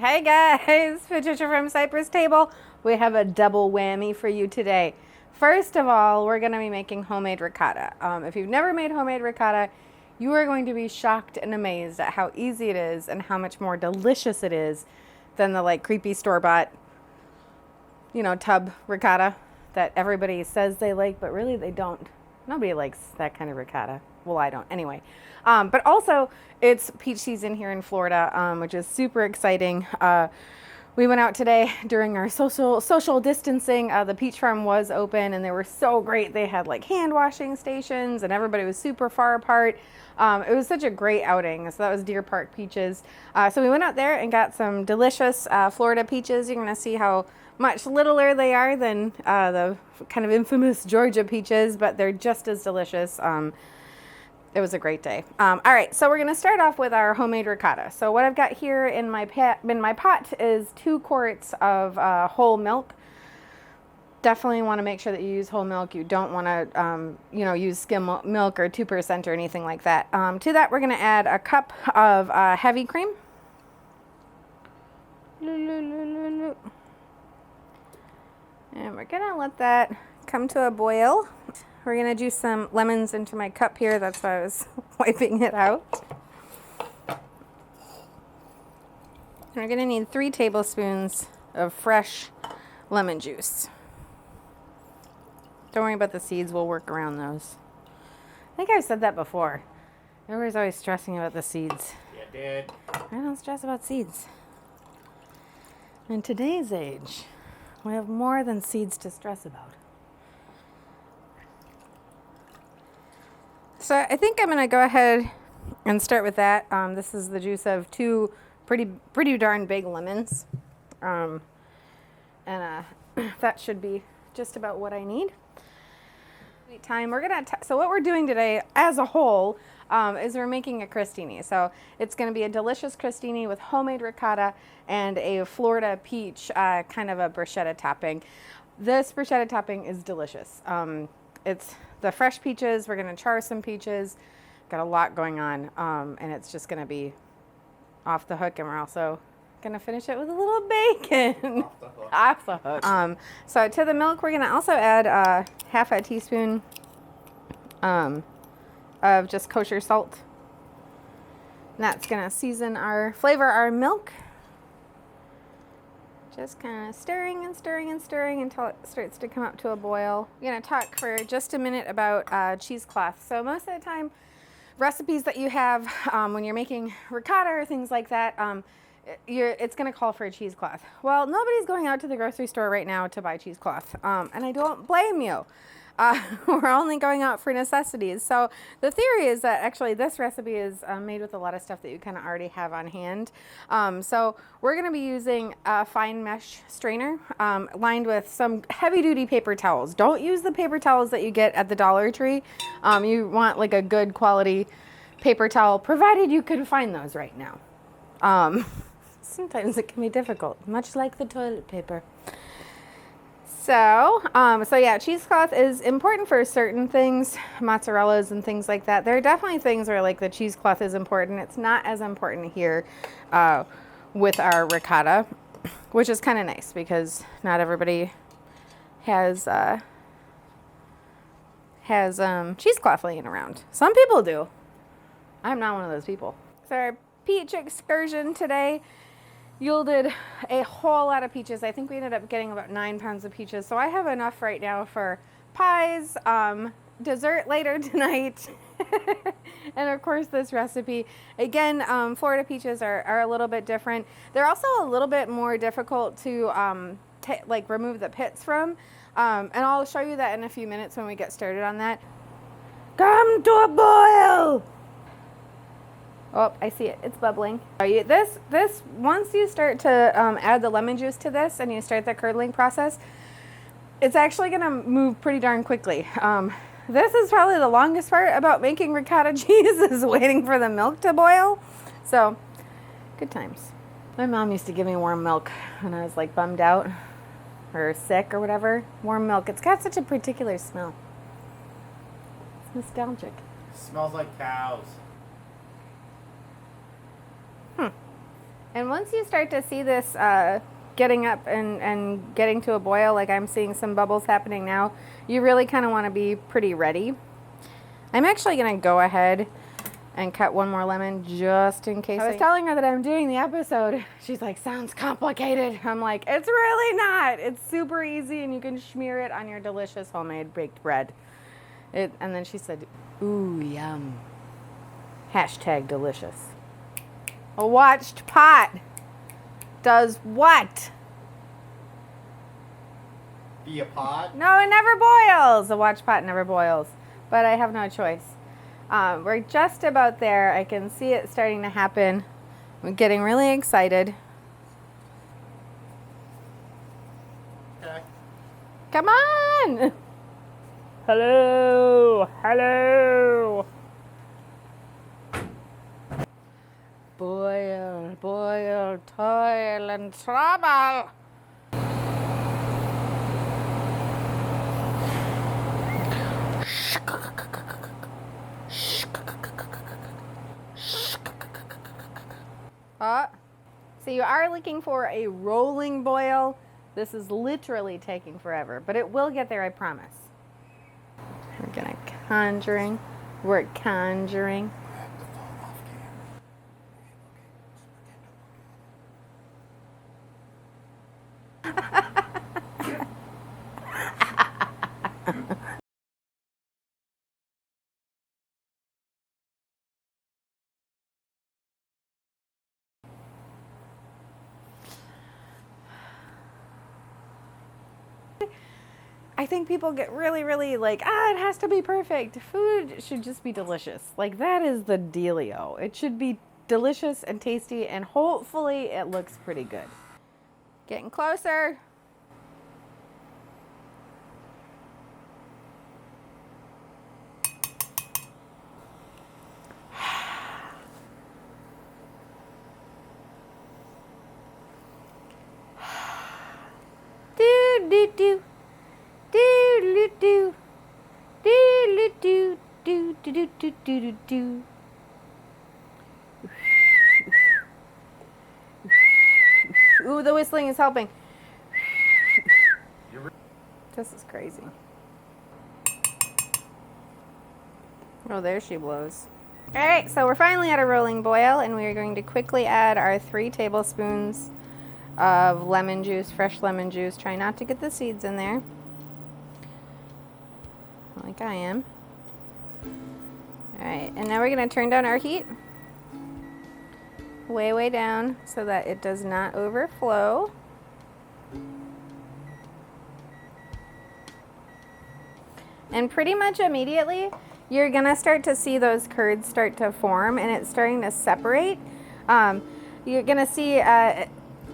Hey guys, Patricia from Cypress Table. We have a double whammy for you today. First of all, we're going to be making homemade ricotta. If you've never made homemade ricotta, you are going to be shocked and amazed at how easy it is and how much more delicious it is than the creepy store-bought, tub ricotta that everybody says they like, but really they don't. Nobody likes that kind of ricotta. Well, I don't anyway. But also, it's peach season here in Florida, which is super exciting. We went out today during our social distancing. The peach farm was open, and they were so great. They had hand washing stations, and everybody was super far apart. It was such a great outing. So that was Deer Park peaches. So we went out there and got some delicious Florida peaches. You're going to see how much littler they are than the kind of infamous Georgia peaches, but they're just as delicious. It was a great day. All right, so we're going to start off with our homemade ricotta. So what I've got here in my pot is 2 quarts of whole milk. Definitely want to make sure that you use whole milk. You don't want to, use skim milk or 2% or anything like that. To that, we're going to add a cup of heavy cream. And we're going to let that come to a boil. We're going to juice some lemons into my cup here. That's why I was wiping it out. We're going to need 3 tablespoons of fresh lemon juice. Don't worry about the seeds. We'll work around those. I think I've said that before. Everybody's always stressing about the seeds. You did. I don't stress about seeds. In today's age, we have more than seeds to stress about. So I think I'm going to go ahead and start with that. This is the juice of 2 pretty darn big lemons. And that should be just about what I need. Time. So what we're doing today as a whole is we're making a crostini. So it's going to be a delicious crostini with homemade ricotta and a Florida peach kind of a bruschetta topping. This bruschetta topping is delicious. It's the fresh peaches. We're going to char some peaches. Got a lot going on, and it's just going to be off the hook. And we're also going to finish it with a little bacon. Off the hook. So to the milk, we're going to also add half a teaspoon of just kosher salt. And that's going to flavor our milk. Just kind of stirring and stirring and stirring until it starts to come up to a boil. We're going to talk for just a minute about cheesecloth. So most of the time, recipes that you have when you're making ricotta or things like that, it's going to call for a cheesecloth. Well, nobody's going out to the grocery store right now to buy cheesecloth, and I don't blame you. We're only going out for necessities. So the theory is that actually this recipe is made with a lot of stuff that you kind of already have on hand. So we're going to be using a fine mesh strainer lined with some heavy-duty paper towels. Don't use the paper towels that you get at the Dollar Tree. You want a good quality paper towel, provided you can find those right now. Sometimes it can be difficult, much like the toilet paper. So yeah, cheesecloth is important for certain things, mozzarellas and things like that. There are definitely things where the cheesecloth is important. It's not as important here with our ricotta, which is kind of nice because not everybody has cheesecloth laying around. Some people do. I'm not one of those people. So our peach excursion today yielded a whole lot of peaches. I think we ended up getting about 9 pounds of peaches. So I have enough right now for pies, dessert later tonight, and of course this recipe. Again, Florida peaches are a little bit different. They're also a little bit more difficult to remove the pits from. And I'll show you that in a few minutes when we get started on that. Come to a boil! Oh, I see it. It's bubbling. This once you start to add the lemon juice to this and you start the curdling process, it's actually going to move pretty darn quickly. This is probably the longest part about making ricotta cheese is waiting for the milk to boil. So, good times. My mom used to give me warm milk when I was bummed out or sick or whatever. Warm milk. It's got such a particular smell. It's nostalgic. It smells like cows. And once you start to see this getting up and getting to a boil, like I'm seeing some bubbles happening now, you really kind of want to be pretty ready. I'm actually going to go ahead and cut one more lemon just in case. I was telling her that I'm doing the episode. She's like, sounds complicated. I'm like, it's really not. It's super easy and you can smear it on your delicious homemade baked bread. And then she said, ooh, yum. Hashtag delicious. A watched pot does what? Be a pot? No, it never boils. A watched pot never boils. But I have no choice. We're just about there. I can see it starting to happen. I'm getting really excited. Okay. Come on! Hello! Hello! Boil, boil, toil and trouble. So you are looking for a rolling boil. This is literally taking forever, but it will get there, I promise. We're gonna conjuring. We're conjuring. I think people get really like, it has to be perfect. Food should just be delicious. Like, that is the dealio. It should be delicious and tasty, and hopefully it looks pretty good. Getting closer. Do do do. Do do do do do do do do do do do. Ooh, the whistling is helping. This is crazy. Oh, there she blows. All right, so we're finally at a rolling boil, and we are going to quickly add our 3 tablespoons of lemon juice, fresh lemon juice. Try not to get the seeds in there, like I am. All right, and now we're going to turn down our heat way down so that it does not overflow. And pretty much immediately, you're going to start to see those curds start to form, and it's starting to separate. You're going to see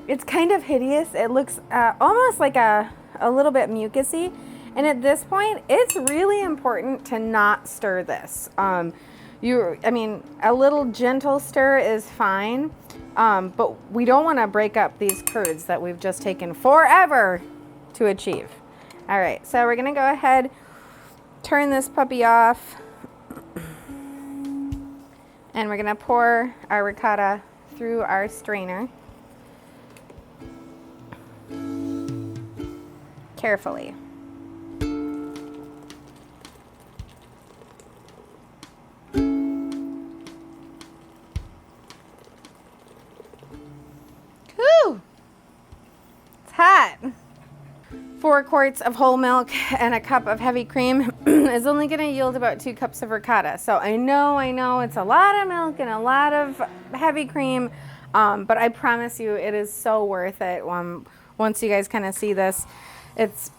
it's kind of hideous. It looks almost like a little bit mucusy. And at this point, it's really important to not stir this. I mean, a little gentle stir is fine, but we don't want to break up these curds that we've just taken forever to achieve. All right, so we're gonna go ahead, turn this puppy off, and we're gonna pour our ricotta through our strainer carefully. Whew! It's hot. 4 quarts of whole milk and a cup of heavy cream is only going to yield about 2 cups of ricotta. So I know it's a lot of milk and a lot of heavy cream, but I promise you it is so worth it. Once you guys kind of see this, it's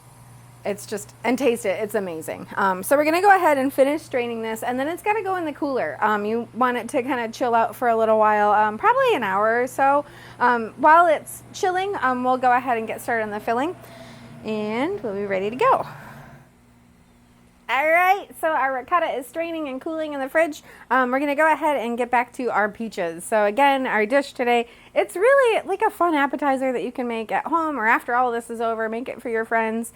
just, and taste it, it's amazing. So we're going to go ahead and finish straining this, and then it's got to go in the cooler. You want it to kind of chill out for a little while, probably an hour or so. While it's chilling, we'll go ahead and get started on the filling, and we'll be ready to go. All right, so our ricotta is straining and cooling in the fridge. We're going to go ahead and get back to our peaches. So again, our dish today, it's really like a fun appetizer that you can make at home or after all this is over. Make it for your friends.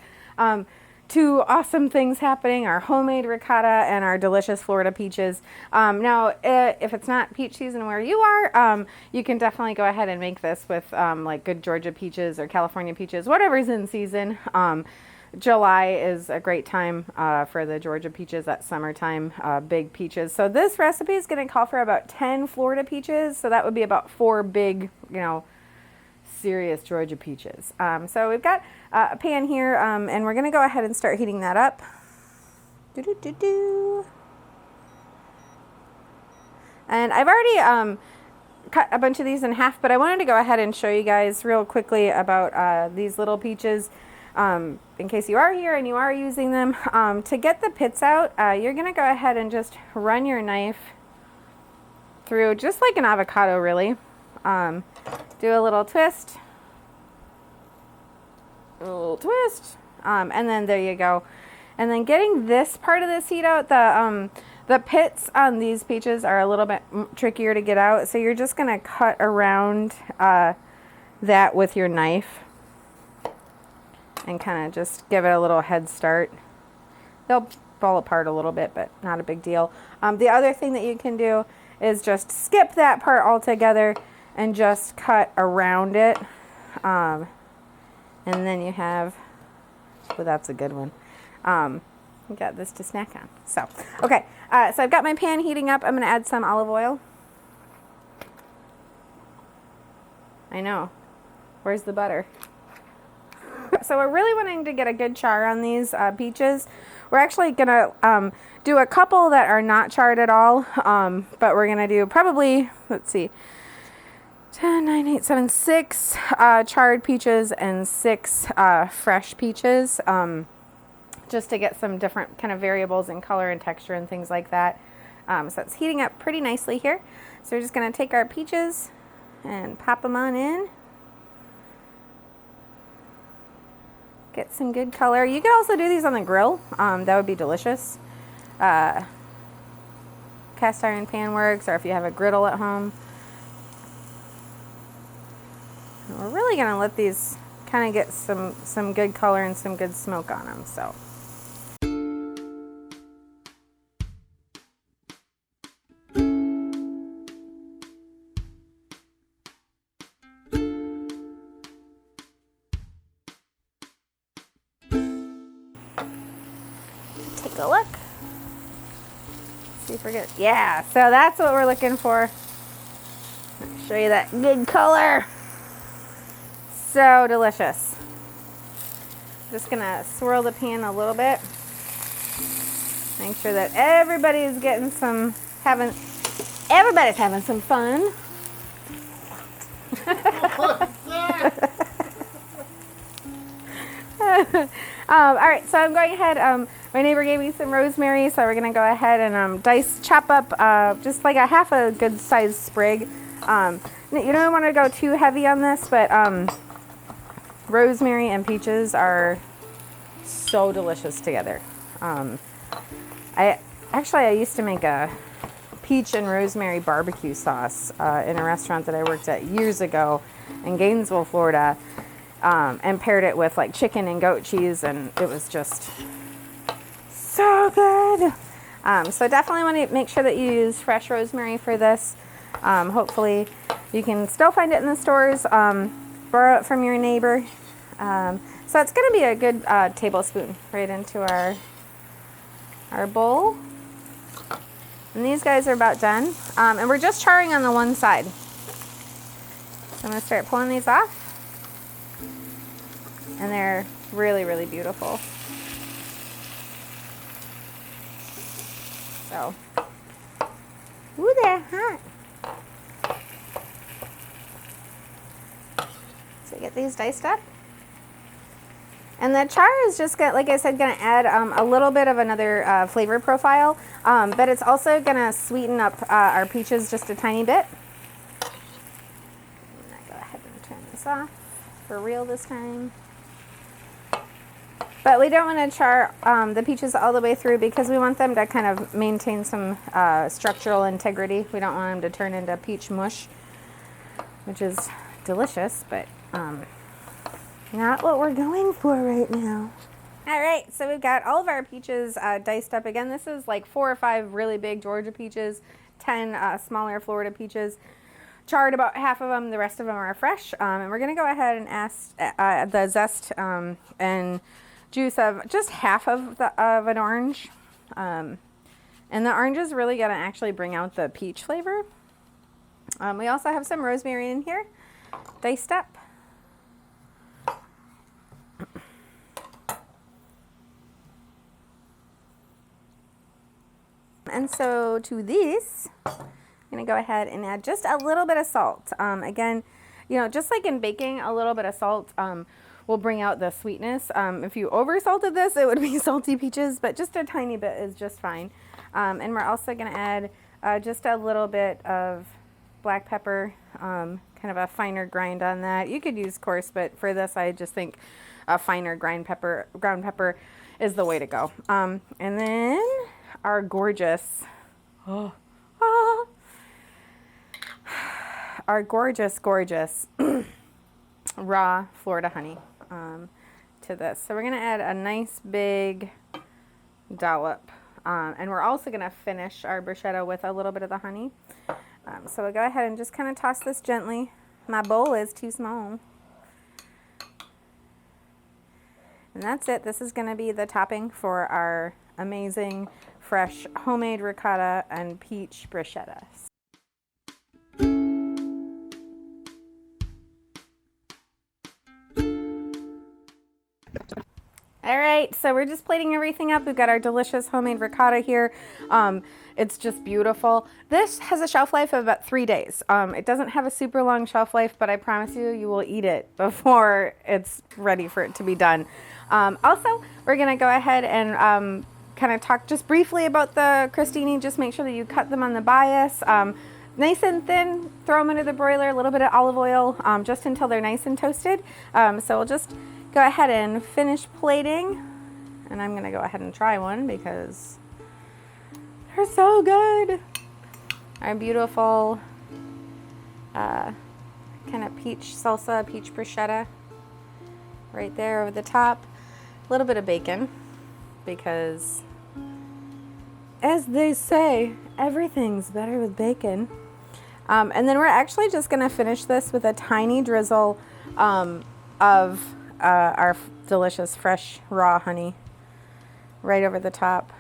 two awesome things happening, our homemade ricotta and our delicious Florida peaches. Now, if it's not peach season where you are, you can definitely go ahead and make this with like good Georgia peaches or California peaches, whatever's in season. July is a great time for the Georgia peaches, that summertime big peaches. So this recipe is going to call for about 10 Florida peaches. So that would be about 4 big, serious Georgia peaches. So we've got a pan here, and we're going to go ahead and start heating that up. And I've already cut a bunch of these in half, but I wanted to go ahead and show you guys real quickly about these little peaches. In case you are here and you are using them, to get the pits out, you're going to go ahead and just run your knife through, just like an avocado really. Do a little twist, and then there you go. And then getting this part of the seed out, the pits on these peaches are a little bit trickier to get out, so you're just going to cut around that with your knife and kind of just give it a little head start. They'll fall apart a little bit, but not a big deal. The other thing that you can do is just skip that part altogether and just cut around it. And then you have, well, that's a good one. You got this to snack on. So, okay, so I've got my pan heating up. I'm going to add some olive oil. I know. Where's the butter? So we're really wanting to get a good char on these peaches. We're actually going to do a couple that are not charred at all, but we're going to do probably, let's see, 10, 9, 8, 7, 6 charred peaches and 6 fresh peaches, just to get some different kind of variables in color and texture and things like that. So it's heating up pretty nicely here. So we're just going to take our peaches and pop them on in. Get some good color. You could also do these on the grill. That would be delicious. Cast iron pan works, or if you have a griddle at home. And we're really going to let these kind of get some good color and some good smoke on them. So. Take a look. See if we're good. Yeah, so that's what we're looking for. I'll show you that good color. So delicious. Just gonna swirl the pan a little bit. Make sure that everybody's getting some, everybody's having some fun. What's that? All right, so I'm going ahead. My neighbor gave me some rosemary, so we're gonna go ahead and chop up just like a half a good sized sprig. You don't want to go too heavy on this, but rosemary and peaches are so delicious together. I used to make a peach and rosemary barbecue sauce in a restaurant that I worked at years ago in Gainesville, Florida. And paired it with like chicken and goat cheese, and it was just so good. So definitely want to make sure that you use fresh rosemary for this. Hopefully you can still find it in the stores. Borrow it from your neighbor. So it's going to be a good tablespoon right into our bowl. And these guys are about done. And we're just charring on the one side. So I'm going to start pulling these off. And they're really, really beautiful. So, ooh, they're hot. So get these diced up. And the char is just, like I said, going to add a little bit of another flavor profile. But it's also going to sweeten up our peaches just a tiny bit. I'm going to go ahead and turn this off for real this time. But we don't want to char the peaches all the way through because we want them to kind of maintain some structural integrity. We don't want them to turn into peach mush, which is delicious, but not what we're going for right now. All right, so we've got all of our peaches diced up. Again, this is like 4 or 5 really big Georgia peaches, 10 smaller Florida peaches. Charred about half of them, the rest of them are fresh. And we're gonna go ahead and add the zest and juice of just half of an orange. And the orange is really gonna actually bring out the peach flavor. We also have some rosemary in here, diced up. And so to this, I'm gonna go ahead and add just a little bit of salt. Again, you know, just like in baking, a little bit of salt will bring out the sweetness. If you over salted this, it would be salty peaches, but just a tiny bit is just fine. And we're also gonna add just a little bit of black pepper, kind of a finer grind on that. You could use coarse, but for this, I just think a finer ground pepper is the way to go. And then our gorgeous, our gorgeous raw Florida honey to this. So we're gonna add a nice big dollop. And we're also gonna finish our bruschetta with a little bit of the honey. So we'll go ahead and just kind of toss this gently. My bowl is too small. And that's it. This is gonna be the topping for our amazing fresh homemade ricotta and peach bruschetta. All right, so we're just plating everything up. We've got our delicious homemade ricotta here. It's just beautiful. This has a shelf life of about 3 days. It doesn't have a super long shelf life, but I promise you, you will eat it before it's ready for it to be done. Also, we're gonna go ahead and kind of talk just briefly about the crostini. Just make sure that you cut them on the bias. Nice and thin, throw them into the broiler, a little bit of olive oil, just until they're nice and toasted. So we'll just go ahead and finish plating. And I'm gonna go ahead and try one because they're so good. Our beautiful kind of peach salsa, peach bruschetta right there over the top. A little bit of bacon because, as they say, everything's better with bacon. And then we're actually just gonna finish this with a tiny drizzle of our delicious fresh raw honey right over the top.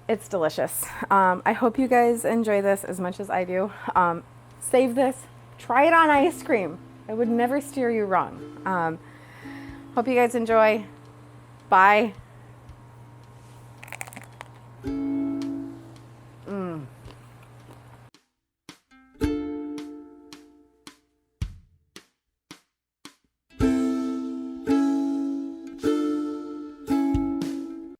It's delicious. I hope you guys enjoy this as much as I do. Save this, try it on ice cream. I would never steer you wrong. Hope you guys enjoy. Bye.